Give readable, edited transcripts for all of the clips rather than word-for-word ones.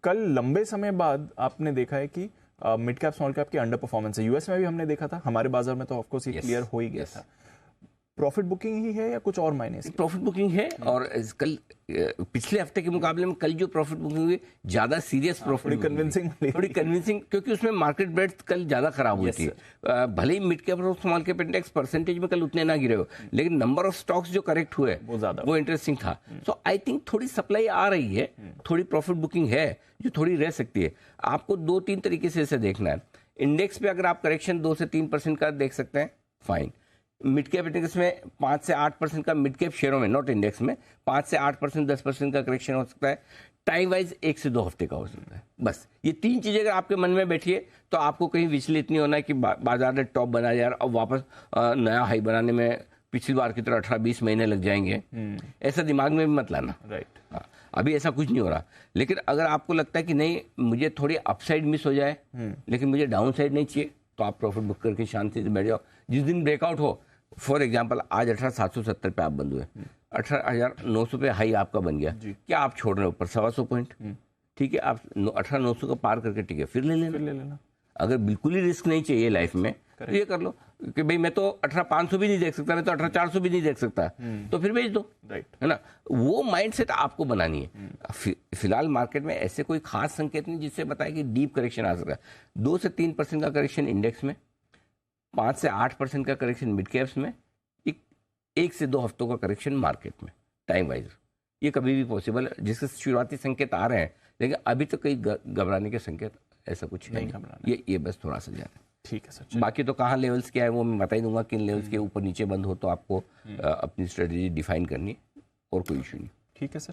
कल लंबे समय बाद आपने देखा है कि मिड कैप स्मॉल कैप की अंडर परफॉर्मेंस है। यूएस में भी हमने देखा था, हमारे बाजार में तो ऑफकोर्स ये क्लियर हो ही गया था। प्रॉफिट बुकिंग ही है या कुछ और मायने से? प्रॉफिट बुकिंग है, और कल पिछले हफ्ते के मुकाबले में कल जो प्रॉफिट बुकिंग हुई ज्यादा सीरियस प्रॉफिट, थोड़ी कन्विंसिंग, क्योंकि उसमें मार्केट ब्रेड्थ कल ज्यादा खराब हुई थी। भले ही मिड कैप और स्मॉल कैप इंडेक्स परसेंटेज में कल उतने ना गिरे हो, लेकिन नंबर ऑफ स्टॉक्स जो करेक्ट हुए वो इंटरेस्टिंग था। सो आई थिंक थोड़ी सप्लाई आ रही है, थोड़ी प्रॉफिट बुकिंग है जो थोड़ी रह सकती है। आपको 2-3 तरीके से इसे देखना है। इंडेक्स पे अगर आप करेक्शन 2 से 3% का देख सकते हैं, फाइन। मिड कैप इंडेक्स में 5 से 8% का, मिड कैप शेयरों में, नॉट इंडेक्स में, 5 से 8%, 10% का करेक्शन हो सकता है। टाइम वाइज 1 से 2 हफ्ते का हो सकता है। बस ये 3 चीजें अगर आपके मन में बैठी है तो आपको कहीं विचलित नहीं होना है कि बाजार ने टॉप बना यार अब वापस नया हाई बनाने में पिछली बार की तरह 18-20 महीने लग जाएंगे। ऐसा दिमाग में भी मत लाना। राइट। अभी ऐसा कुछ नहीं हो रहा। लेकिन अगर आपको लगता है कि नहीं मुझे थोड़ी अपसाइड मिस हो जाए लेकिन मुझे डाउन साइड नहीं चाहिए, तो आप प्रॉफिट बुक करके शांति से बैठ जाओ। जिस दिन ब्रेकआउट हो, फॉर एग्जाम्पल आज 18,770 पे आप बंद हुए, 18,900 पे हाई आपका बन गया, क्या आप छोड़ रहे हो ऊपर 125 पॉइंट? ठीक है, आप 18,900 का पार करके ठीक है फिर ले लेना। अगर बिल्कुल ही रिस्क नहीं चाहिए लाइफ में तो ये कर लो कि भाई मैं तो 18,500 भी नहीं देख सकता, मैं तो 18,400 भी नहीं देख सकता, तो फिर बेच दो। राइट, है ना। वो माइंडसेट आपको बनानी है। फिलहाल मार्केट में ऐसे कोई खास संकेत नहीं जिससे बताए कि डीप करेक्शन आ सकता है। 2 से 3% का करेक्शन इंडेक्स में, 5 से 8% का करेक्शन मिड कैप्स में, 1 से 2 हफ्तों का करेक्शन मार्केट में टाइम वाइज, ये कभी भी पॉसिबल है। जिसके शुरुआती संकेत आ रहे हैं, लेकिन अभी तो कई घबराने के संकेत ऐसा कुछ नहीं। ये बस थोड़ा सा ज्यादा। ठीक है सर। बाकी तो कहाँ लेवल्स क्या है वो मैं बता ही दूंगा, किन लेवल्स के ऊपर नीचे बंद हो तो आपको अपनी स्ट्रेटेजी डिफाइन करनी है, और कोई इशू नहीं। ठीक है सर।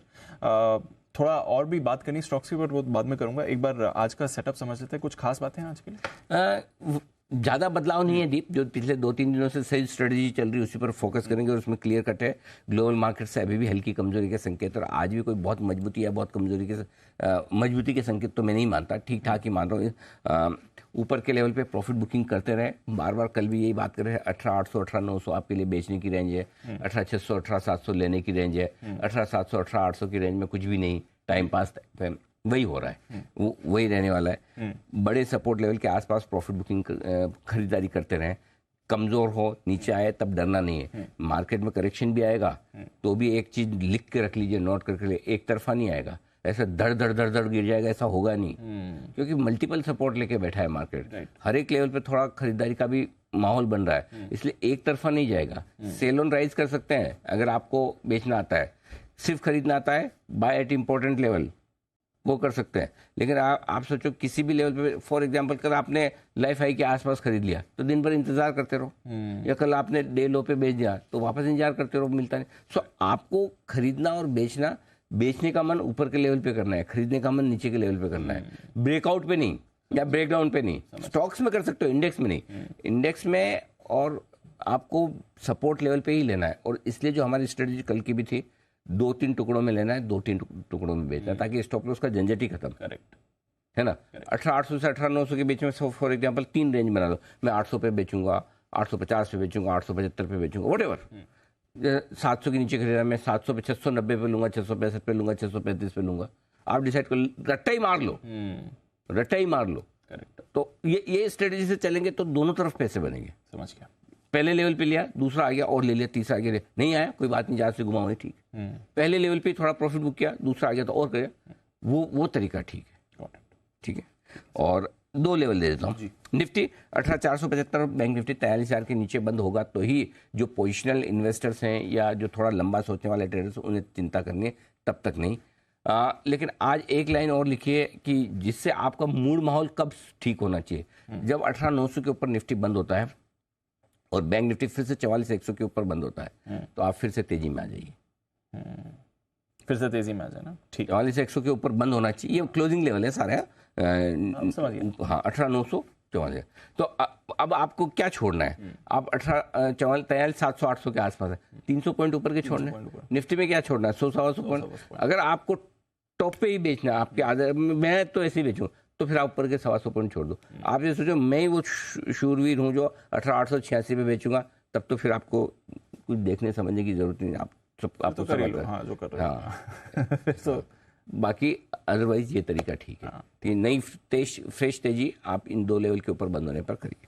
थोड़ा और भी बात करनी स्टॉक्स की, पर वो बाद में करूंगा। एक बार आज का सेटअप समझ लेते हैं। कुछ खास बातें हैं आज के लिए? ज़्यादा बदलाव नहीं है दीप, जो पिछले 2-3 दिनों से सही स्ट्रेटजी चल रही है उसी पर फोकस करेंगे, और उसमें क्लियर कट है ग्लोबल मार्केट से अभी भी हल्की कमजोरी के संकेत, और आज भी कोई बहुत मजबूती या बहुत कमजोरी के मजबूती के संकेत तो मैं नहीं मानता, ठीक ठाक ही मान रहा हूँ। ऊपर के लेवल पे प्रॉफिट बुकिंग करते रहे, बार बार कल भी यही बात कर रहे हैं। 18,800 18,900 आपके लिए बेचने की रेंज है, 18,600 18,700 लेने की रेंज है, 18,700 18,800 की रेंज में कुछ भी नहीं, टाइम पास वही हो रहा है, वही रहने वाला है। बड़े सपोर्ट लेवल के आसपास प्रॉफिट बुकिंग खरीदारी करते रहें। कमजोर हो नीचे आए तब डरना नहीं है। मार्केट में करेक्शन भी आएगा तो भी एक चीज लिख के रख लीजिए, नोट करके लिए, एक तरफा नहीं आएगा, ऐसा धड़ धड़ धड़ धड़ गिर जाएगा ऐसा होगा नहीं, क्योंकि मल्टीपल सपोर्ट लेके बैठा है मार्केट। हर एक लेवल पे थोड़ा खरीदारी का भी माहौल बन रहा है, इसलिए एक तरफा नहीं जाएगा। सेल ऑन राइज कर सकते हैं अगर आपको बेचना आता है, सिर्फ खरीदना आता है, बाय एट इंपॉर्टेंट लेवल वो कर सकते हैं। लेकिन आप सोचो किसी भी लेवल पे, फॉर एग्जांपल कल आपने लाइफ हाई के आसपास खरीद लिया तो दिन भर इंतजार करते रहो, या कल आपने डे लो पे बेच दिया तो वापस इंतजार करते रहो, मिलता नहीं। सो आपको खरीदना और बेचना, बेचने का मन ऊपर के लेवल पे करना है, खरीदने का मन नीचे के लेवल पे करना है, ब्रेकआउट पे नहीं या ब्रेकडाउन पे नहीं। स्टॉक्स में कर सकते हो, इंडेक्स में नहीं। इंडेक्स में और आपको सपोर्ट लेवल पे ही लेना है, और इसलिए जो हमारी स्ट्रेटेजी कल की भी थी, 2-3 टुकड़ों में लेना है, 2-3 टुकड़ों में बेचना है, ताकि स्टॉप लॉस का झंझट ही खत्म। करेक्ट है ना। 18,800 से 18,900 के बीच में फॉर एग्जांपल 3 रेंज बना लो, मैं 800 पे बेचूंगा, 850 पे बेचूंगा, 875 पे बेचूंगा, व्हाटएवर। 700 के नीचे खरीदा मैं 700 पे, 690 पे लूंगा, 665 पे लूंगा, 635 पे लूंगा, आप डिसाइड कर, रट्टा ही मार लो, रट्टा ही मार लो। करेक्ट। तो ये स्ट्रेटेजी से चलेंगे तो दोनों तरफ पैसे बनेंगे। समझ गया। पहले लेवल पे लिया, दूसरा आ गया और ले लिया, तीसरा आ गया, नहीं आया कोई बात नहीं, जहां से घुमाओ ठीक। पहले लेवल पे थोड़ा प्रॉफिट बुक किया, दूसरा आ गया तो और करे, वो तरीका ठीक है। ठीक है। और 2 लेवल दे देता हूँ। निफ्टी 18,475, बैंक निफ्टी 43,000 के नीचे बंद होगा तो ही जो पोजिशनल इन्वेस्टर्स हैं या जो थोड़ा लंबा सोचने वाले ट्रेडर्स उन्हें चिंता करनी है, तब तक नहीं। लेकिन आज एक लाइन और लिखिए कि जिससे आपका मूड माहौल कब ठीक होना चाहिए, जब 18,900 के ऊपर निफ्टी बंद होता है और बैंक निफ्टी फिर से 44,100 के ऊपर बंद होता है, तो आप फिर से तेजी में आ जाइए, फिर से तेजी में आ जाना। ठीक, 44,100 के ऊपर बंद होना चाहिए, ये क्लोजिंग लेवल है सारे। हाँ 18,944। तो अब आपको क्या छोड़ना है, आप 43,700 के आसपास है, 300 पॉइंट ऊपर के छोड़ना है। निफ्टी में क्या छोड़ना है, 100-125 पॉइंट। अगर आपको टॉप पे ही बेचना है, आपके आदर, मैं तो ऐसे ही बेचूँ, तो फिर आप ऊपर के 125 पॉइंट छोड़ दो। आप ये सोचो मैं ही वो शूरवीर हूँ जो 18,886 पे बेचूंगा, तब तो फिर आपको कुछ देखने समझने की जरूरत नहीं, आप सब आप तो कर लो। हाँ, जो कर रहे हैं। हाँ। तो बाकी अदरवाइज ये तरीका ठीक है। तो ये नई फ्रेश तेजी आप इन 2 लेवल के ऊपर बंद होने पर करिए।